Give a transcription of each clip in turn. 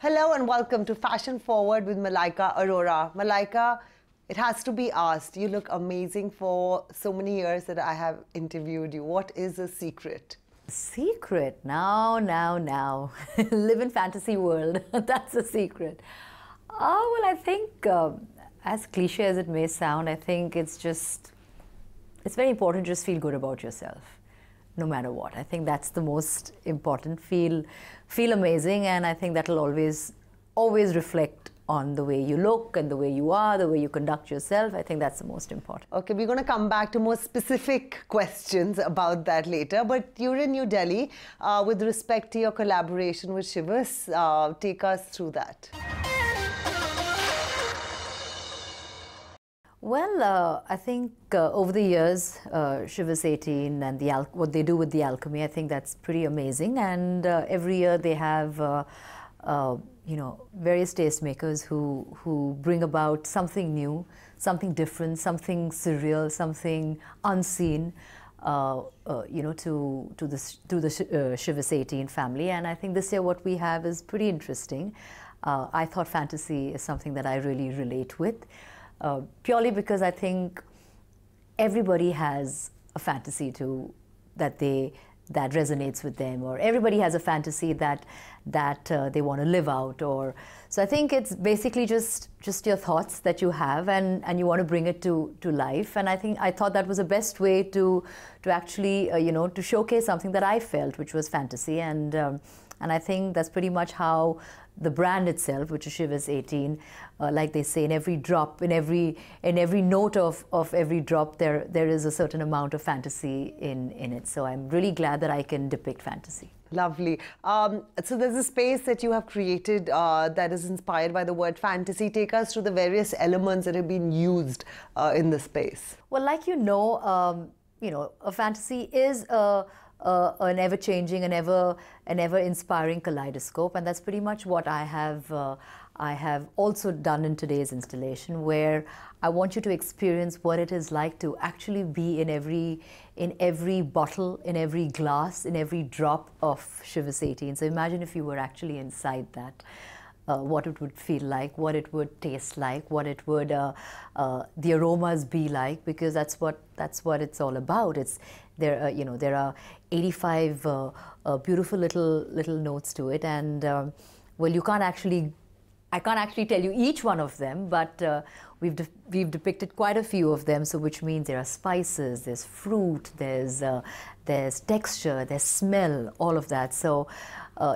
Hello and welcome to Fashion Forward with Malaika Arora. Malaika, it has to be asked, you look amazing for so many years that I have interviewed you. What is the secret? Secret? Now. Live in fantasy world. That's a secret. Oh, well, I think, as cliche as it may sound, I think it's very important to just feel good about yourself, no matter what. I think that's the most important. Feel amazing, and I think that'll always reflect on the way you look and the way you are, the way you conduct yourself. I think that's the most important. Okay, we're going to come back to more specific questions about that later, but you're in New Delhi with respect to your collaboration with Shivas. Take us through that. Well, I think over the years, Shivas 18 and what they do with the alchemy, I think that's pretty amazing. And every year they have, various tastemakers who bring about something new, something different, something surreal, something unseen, to the Shivas 18 family. And I think this year what we have is pretty interesting. I thought fantasy is something that I really relate with. Purely because I think everybody has a fantasy that resonates with them, or everybody has a fantasy that they want to live out. Or so I think it's basically just your thoughts that you have, and you want to bring it to life. And I thought that was the best way to actually to showcase something that I felt, which was fantasy. And I think that's pretty much how the brand itself, which is Shivas 18, like they say, in every drop, in every note of every drop, there is a certain amount of fantasy in it. So I'm really glad that I can depict fantasy. Lovely. So there's a space that you have created that is inspired by the word fantasy. Take us through the various elements that have been used in the space. Well, like a fantasy is an ever-changing and ever-inspiring kaleidoscope, and that's pretty much what I have also done in today's installation, where I want you to experience what it is like to actually be in every bottle, in every glass, in every drop of Shivas 18. So imagine if you were actually inside that. What it would feel like, what it would taste like, what it would the aromas be like, because that's what it's all about. There are 85 beautiful little notes to it, and well, I can't actually tell you each one of them, but we've depicted quite a few of them. So which means there are spices, there's fruit, there's texture, there's smell, all of that. So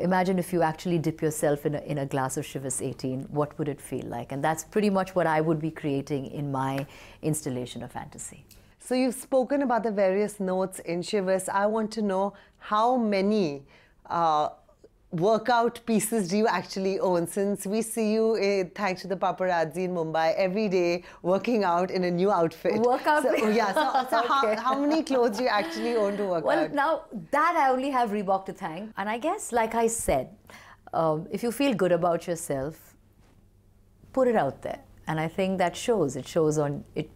imagine if you actually dip yourself in a glass of Shivas 18, what would it feel like? And that's pretty much what I would be creating in my installation of fantasy. So you've spoken about the various notes in Shivas. I want to know how many workout pieces do you actually own, since we see you, thanks to the paparazzi in Mumbai, every day working out in a new outfit. Workout? So Okay. how many clothes do you actually own to work well, out? Now that I only have Reebok to thank. And I guess, like I said, if you feel good about yourself, put it out there. And I think that shows. It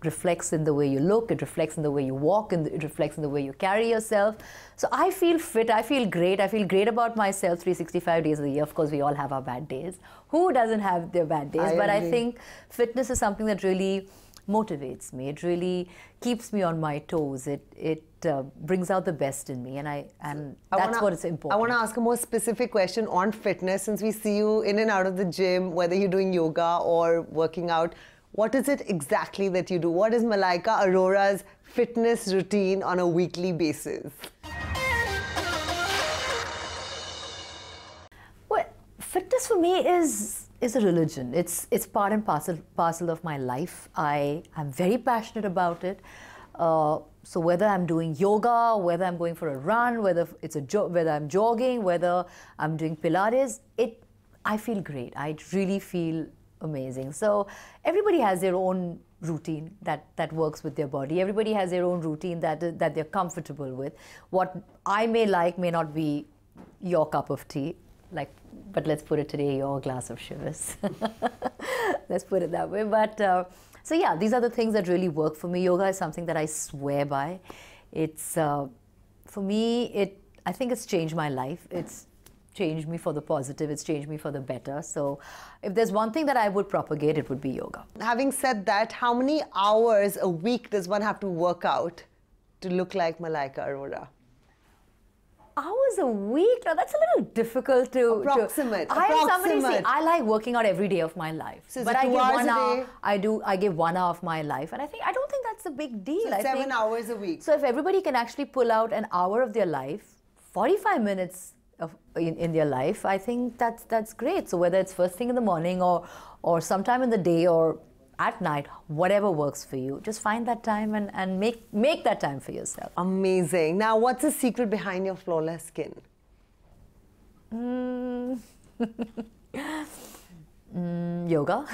reflects in the way you look, it reflects in the way you walk, and it reflects in the way you carry yourself. So I feel fit, I feel great about myself 365 days of the year. Of course, we all have our bad days. Who doesn't have their bad days? But I think fitness is something that really motivates me. It really keeps me on my toes. It brings out the best in me, and that's what is important. I want to ask a more specific question on fitness, since we see you in and out of the gym, whether you're doing yoga or working out. What is it exactly that you do? What is Malaika Arora's fitness routine on a weekly basis? Well, fitness for me is a religion. It's part and parcel of my life. I am very passionate about it. So whether I'm doing yoga, whether I'm going for a run, whether I'm jogging, whether I'm doing Pilates, I feel great. I really feel amazing. So everybody has their own routine that works with their body. Everybody has their own routine that they're comfortable with. What I may like may not be your cup of tea. But let's put it today, your glass of Shivas. Let's put it that way. But so yeah, these are the things that really work for me. Yoga is something that I swear by. It's for me. I think it's changed my life. changed me for the positive, it's changed me for the better. So if there's one thing that I would propagate, it would be yoga. Having said that, how many hours a week does one have to work out to look like Malaika Arora? Hours a week? Now that's a little difficult to... Approximate. I like working out every day of my life. So but I give 1 hour. Day? I give 1 hour of my life, and I don't think that's a big deal. So 7 hours a week. So if everybody can actually pull out an hour of their life, 45 minutes in their life, I think that's great. So whether it's first thing in the morning or sometime in the day or at night, whatever works for you, just find that time and make that time for yourself. Amazing. Now, what's the secret behind your flawless skin? Yoga.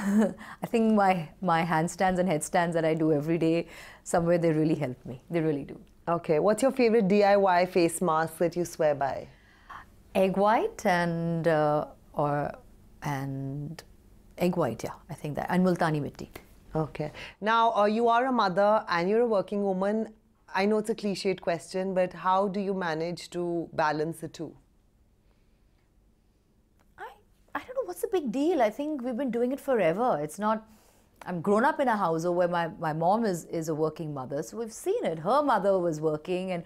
I think my handstands and headstands that I do every day, somewhere they really help me. They really do. Okay. What's your favorite DIY face mask that you swear by? Egg white and egg white, yeah, I think that, and multani mitti. Okay. Now, you are a mother and you're a working woman. I know it's a cliched question, but how do you manage to balance the two? I don't know, what's the big deal? I think we've been doing it forever. It's not, I'm grown up in a household where my mom is a working mother, so we've seen it. Her mother was working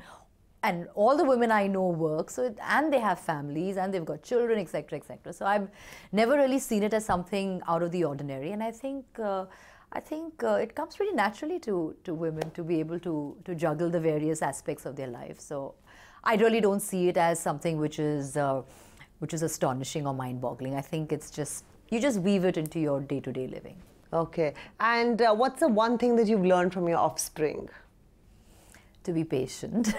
and all the women I know work, and they have families and they've got children, etc., etc. So I've never really seen it as something out of the ordinary, and I think it comes pretty naturally to women to be able to juggle the various aspects of their life. So I really don't see it as something which is astonishing or mind-boggling. I think it's just, you just weave it into your day-to-day living. Okay. And what's the one thing that you've learned from your offspring? To be patient.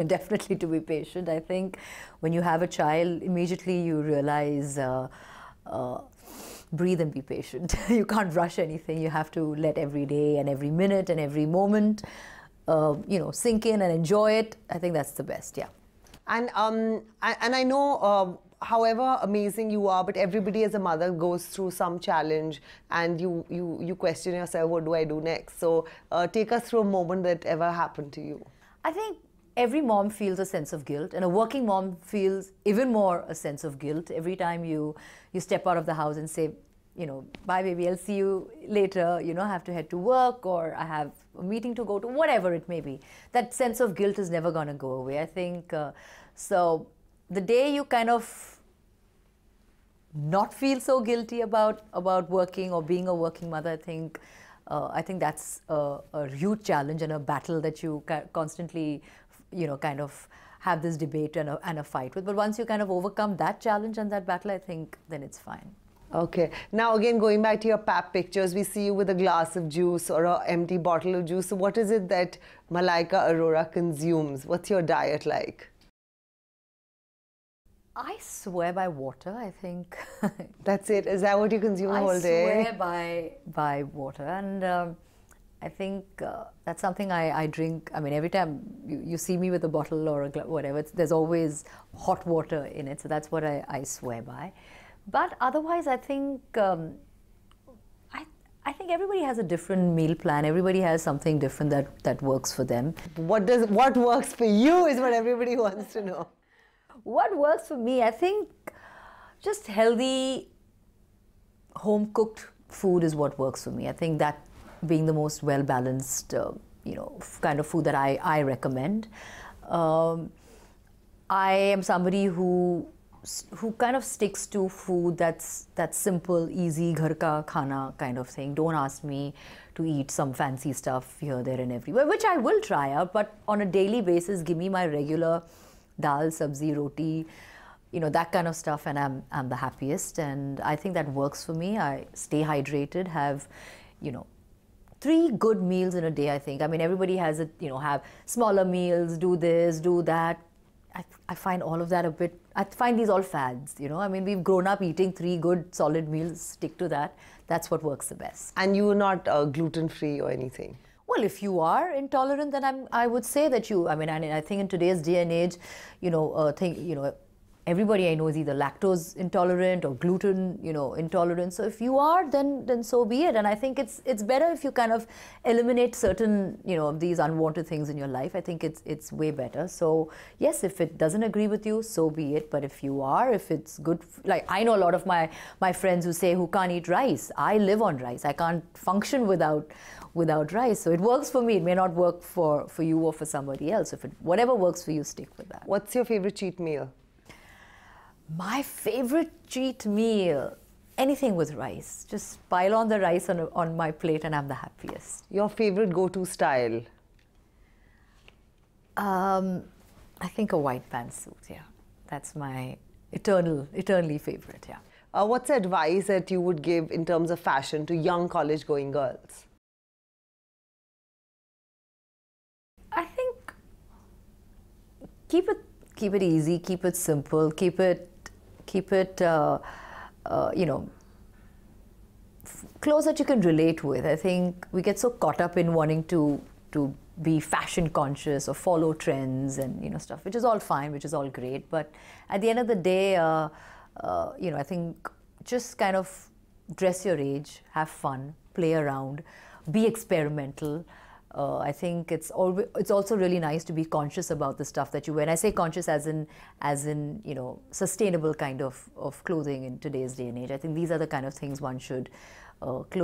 Definitely to be patient. I think when you have a child, immediately you realize breathe and be patient. You can't rush anything. You have to let every day and every minute and every moment sink in and enjoy it. I think that's the best, yeah. And I know however amazing you are, but everybody as a mother goes through some challenge and you question yourself, what do I do next? So take us through a moment that ever happened to you. I think every mom feels a sense of guilt, and a working mom feels even more a sense of guilt every time you step out of the house and say, bye baby, I'll see you later, I have to head to work, or I have a meeting to go to, whatever it may be. That sense of guilt is never going to go away, I think. So the day you kind of not feel so guilty about working or being a working mother, I think that's a huge challenge and a battle that you constantly, kind of have this debate and a fight with. But once you kind of overcome that challenge and that battle, I think then it's fine. Okay. Now again, going back to your pap pictures, we see you with a glass of juice or an empty bottle of juice. So what is it that Malaika Arora consumes? What's your diet like? I swear by water, I think. That's it? Is that what you consume the whole day? I swear by water, and I think that's something I drink. I mean, every time you see me with a bottle or a whatever, there's always hot water in it, so that's what I swear by. But otherwise, I think I think everybody has a different meal plan. Everybody has something different that works for them. What works for you is what everybody wants to know. What works for me, I think just healthy, home-cooked food is what works for me. I think that being the most well-balanced, kind of food that I recommend. I am somebody who kind of sticks to food that's simple, easy, ghar ka khana kind of thing. Don't ask me to eat some fancy stuff here, there and everywhere, which I will try out, but on a daily basis, give me my regular dal, sabzi, roti, that kind of stuff, and I'm the happiest. And I think that works for me. I stay hydrated, have, 3 good meals in a day, I think. I mean, everybody has it, have smaller meals, do this, do that. I find all of that I find these all fads, I mean, we've grown up eating 3 good solid meals, stick to that. That's what works the best. And you're not gluten-free or anything? Well, if you are intolerant, then I would say that I think in today's day and age, everybody I know is either lactose intolerant or gluten, intolerant. So if you are, then so be it. And I think it's better if you kind of eliminate certain, of these unwanted things in your life. I think it's way better. So yes, if it doesn't agree with you, so be it. But if you are, if it's good, like I know a lot of my friends who can't eat rice. I live on rice. I can't function without rice. So it works for me. It may not work for you or for somebody else. Whatever works for you, stick with that. What's your favorite cheat meal? My favorite cheat meal, anything with rice. Just pile on the rice on my plate and I'm the happiest. Your favorite go-to style? I think a white pantsuit, yeah. That's my eternally favorite, yeah. What's the advice that you would give in terms of fashion to young college-going girls? I think keep it easy, keep it simple, keep it clothes that you can relate with. I think we get so caught up in wanting to be fashion conscious or follow trends and stuff, which is all fine, which is all great. But at the end of the day, I think just kind of dress your age, have fun, play around, be experimental. I think it's also really nice to be conscious about the stuff that you wear. And I say conscious as in sustainable kind of clothing in today's day and age. I think these are the kind of things one should,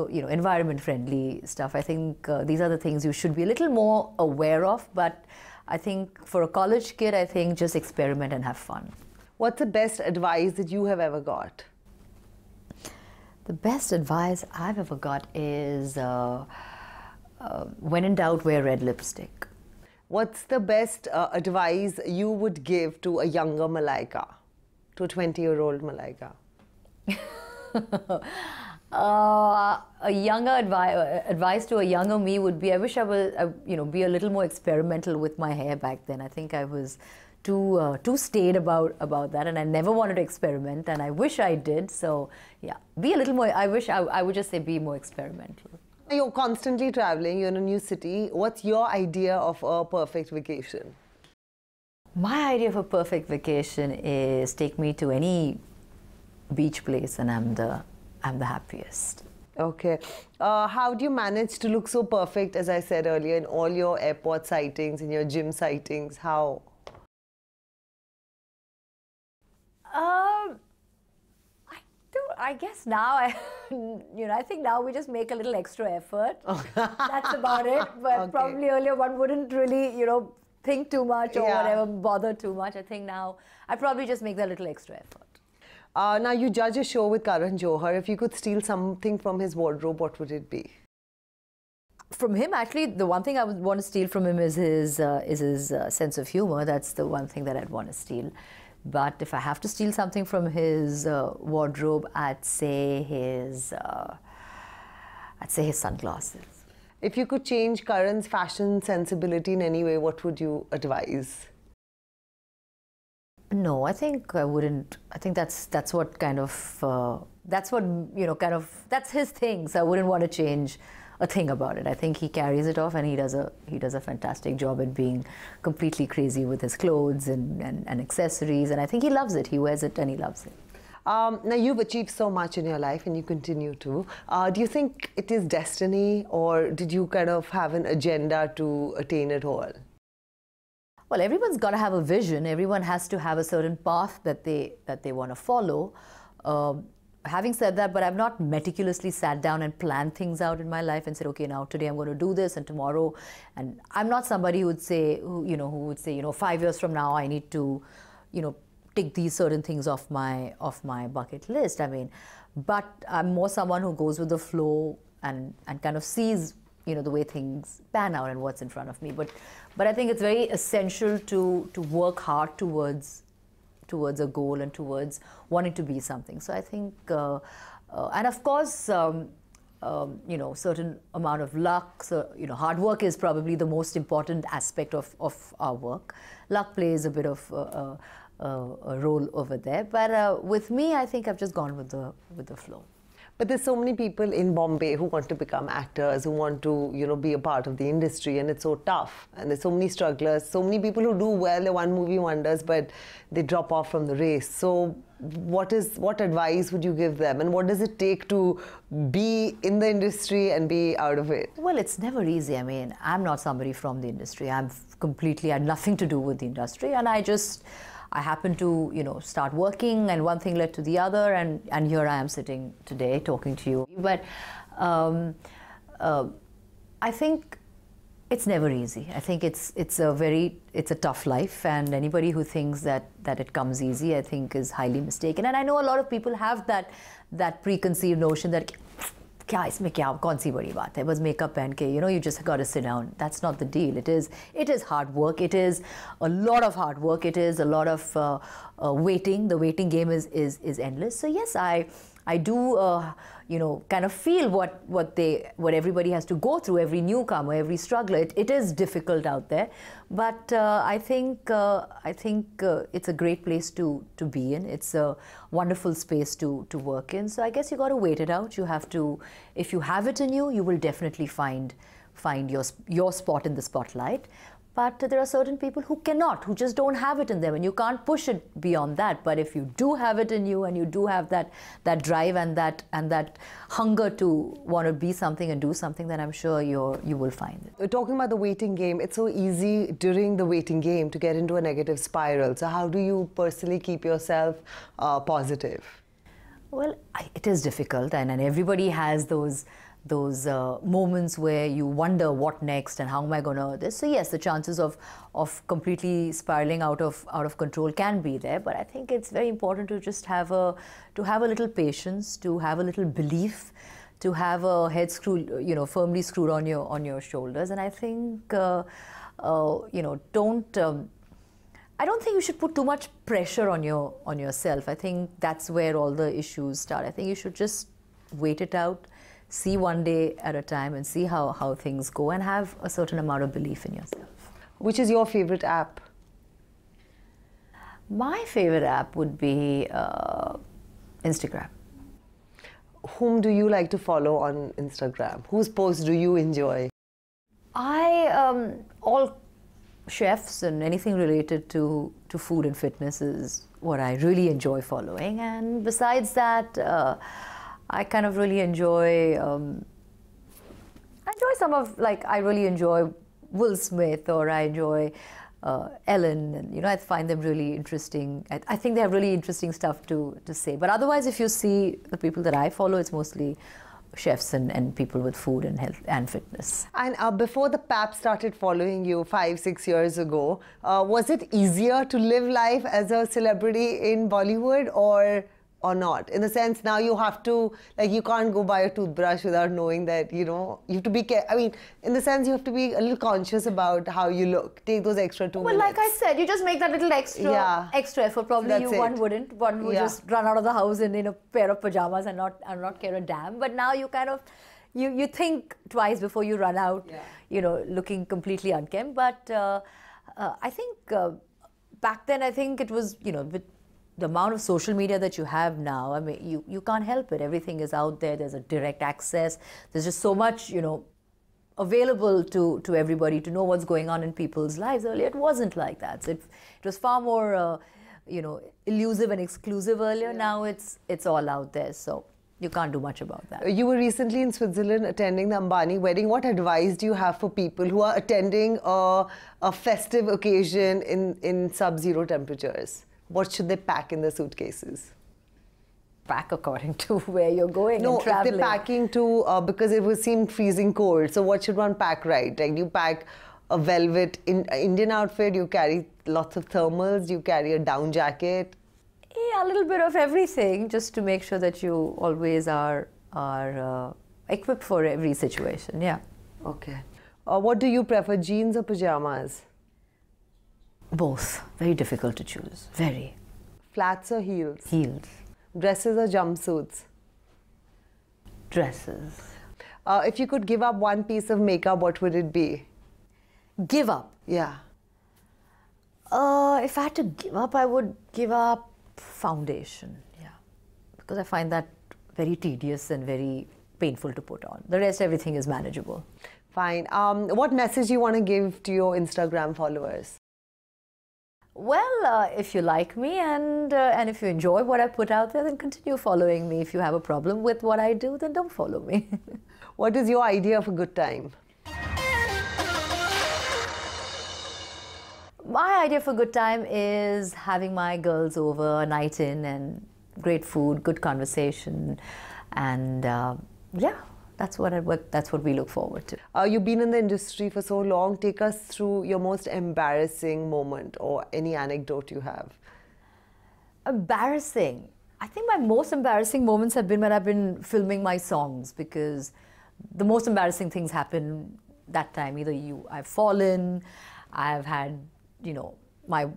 environment friendly stuff. I think these are the things you should be a little more aware of. But I think for a college kid, I think just experiment and have fun. What's the best advice that you have ever got? The best advice I've ever got is, when in doubt, wear red lipstick. What's the best advice you would give to a younger Malaika, to a 20-year-old Malaika? A younger advice to a younger me would be, I wish I was, be a little more experimental with my hair back then. I think I was too staid about that, and I never wanted to experiment, and I wish I did. So yeah, be a little more. I wish I would just say be more experimental. You're constantly traveling, you're in a new city. What's your idea of a perfect vacation? My idea of a perfect vacation is take me to any beach place and I'm the happiest. Okay. How do you manage to look so perfect, as I said earlier, in all your airport sightings, in your gym sightings? How? I guess now, I think now we just make a little extra effort. That's about it. But okay. Probably earlier one wouldn't really, think too much or whatever, bother too much. I think now I probably just make that little extra effort. Now you judge a show with Karan Johar. If you could steal something from his wardrobe, what would it be? From him, actually, the one thing I would want to steal from him is his sense of humor. That's the one thing that I'd want to steal. But if I have to steal something from his wardrobe, I'd say his sunglasses. If you could change Karan's fashion sensibility in any way, what would you advise? No, I think I wouldn't. I think that's what kind of that's his thing. So I wouldn't want to change a thing about it. I think he carries it off, and he does a fantastic job at being completely crazy with his clothes and accessories, and I think he loves it. He wears it and he loves it. Now you've achieved so much in your life and you continue to. Do you think it is destiny, or did you kind of have an agenda to attain it all? Well, everyone's got to have a vision. Everyone has to have a certain path that they want to follow. Having said that, but I've not meticulously sat down and planned things out in my life and said, okay, now today I'm going to do this and tomorrow. And I'm not somebody who would say, 5 years from now I need to, tick these certain things off my bucket list. I mean, but I'm more someone who goes with the flow and kind of sees, the way things pan out and what's in front of me. But I think it's very essential to work hard towards a goal and towards wanting to be something. So I think, and of course, certain amount of luck. So, hard work is probably the most important aspect of our work. Luck plays a bit of a role over there. But with me, I think I've just gone with the flow. But there's so many people in Bombay who want to become actors, who want to, be a part of the industry, and it's so tough. And there's so many strugglers, so many people who do well, they're one movie wonders, but they drop off from the race. So what advice would you give them, and what does it take to be in the industry and be out of it? Well, it's never easy. I mean, I'm not somebody from the industry. I had nothing to do with the industry, and I happened to, start working, and one thing led to the other, and here I am sitting today talking to you. But I think it's never easy. I think it's a tough life, and anybody who thinks that it comes easy, I think, is highly mistaken. And I know a lot of people have that preconceived notion that क्या इसमें क्या कौन सी बड़ी बात है बस makeup पहन के you just got to sit down. That's not the deal. It is hard work. It is a lot of hard work. It is a lot of waiting. The waiting game is endless. So yes, I do kind of feel what everybody has to go through, every newcomer, every struggler. It is difficult out there, but I think it's a great place to be in. It's a wonderful space to work in. So I guess you got to wait it out. You have to, if you have it in you, you will definitely find your spot in the spotlight. But there are certain people who cannot, who just don't have it in them, and you can't push it beyond that. But if you do have it in you, and you do have that drive and that hunger to want to be something and do something, then I'm sure you will find it. We're talking about the waiting game. It's so easy during the waiting game to get into a negative spiral. So how do you personally keep yourself positive? Well, it is difficult, and everybody has those moments where you wonder what next and how am I going to this. So yes, the chances of completely spiraling out of control can be there, but I think it's very important to just have a little patience, to have a little belief, to have a head screwed, firmly screwed on your shoulders. And I think I don't think you should put too much pressure on yourself. I think that's where all the issues start. I think you should just wait it out, see one day at a time, and see how things go, and have a certain amount of belief in yourself. Which is your favorite app? My favorite app would be Instagram. Whom do you like to follow on Instagram? Whose posts do you enjoy? All chefs and anything related to food and fitness is what I really enjoy following. And besides that, I kind of really enjoy I really enjoy Will Smith, or I enjoy Ellen, and I find them really interesting. I think they have really interesting stuff to say. But otherwise, if you see the people that I follow, it's mostly chefs and people with food and health and fitness. And before the PAP started following you 5-6 years ago, was it easier to live life as a celebrity in Bollywood, or not? In the sense, now you have to, you can't go buy a toothbrush without knowing that, you have to be in the sense, you have to be a little conscious about how you look. Take those extra 2 minutes. Well, like I said, you just make that little extra effort. Probably one wouldn't. One would just run out of the house in a pair of pajamas and not care a damn. But now you kind of, you think twice before you run out, looking completely unkempt. But I think back then, I think it was, with the amount of social media that you have now, I mean, you can't help it. Everything is out there. There's a direct access. There's just so much, available to everybody to know what's going on in people's lives. Earlier, it wasn't like that. So it was far more, elusive and exclusive earlier. Yeah. Now it's all out there. So you can't do much about that. You were recently in Switzerland attending the Ambani wedding. What advice do you have for people who are attending a festive occasion in sub-zero temperatures? What should they pack in their suitcases? Pack according to where you're going and traveling. No, if they're packing because it would seem freezing cold. So what should one pack, right? Like, you pack a velvet Indian outfit, you carry lots of thermals, you carry a down jacket. Yeah, a little bit of everything, just to make sure that you always are equipped for every situation, yeah. Okay. What do you prefer, jeans or pajamas? Both. Very difficult to choose. Very. Flats or heels? Heels. Dresses or jumpsuits? Dresses. If you could give up one piece of makeup, what would it be? Give up? Yeah. If I had to give up, I would give up foundation. Yeah. Because I find that very tedious and very painful to put on. The rest, everything is manageable. Fine. What message do you want to give to your Instagram followers? Well, if you like me and if you enjoy what I put out there, then continue following me. If you have a problem with what I do, then don't follow me. What is your idea of a good time? My idea for a good time is having my girls over, a night in, and great food, good conversation, and yeah, that's what we look forward to. You've been in the industry for so long. Take us through your most embarrassing moment or any anecdote you have. Embarrassing. I think my most embarrassing moments have been when I've been filming my songs, because the most embarrassing things happen that time. Either I've fallen, I've had, you know, my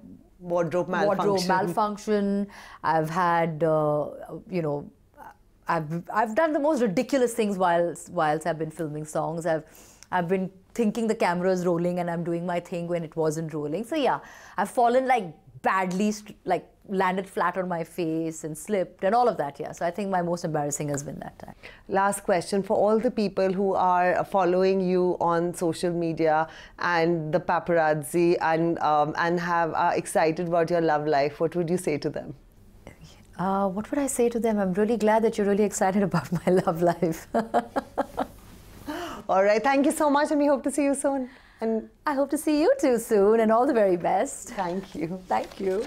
Wardrobe malfunction. I've had, you know, I've done the most ridiculous things whilst I've been filming songs. I've been thinking the camera is rolling and I'm doing my thing when it wasn't rolling. So yeah, I've fallen like badly, like landed flat on my face and slipped and all of that. Yeah, so I think my most embarrassing has been that time. Last question, for all the people who are following you on social media and the paparazzi and have excited about your love life, what would you say to them? What would I say to them? I'm really glad that you're really excited about my love life. All right, thank you so much, and we hope to see you soon. And I hope to see you too soon, and all the very best. Thank you. Thank you.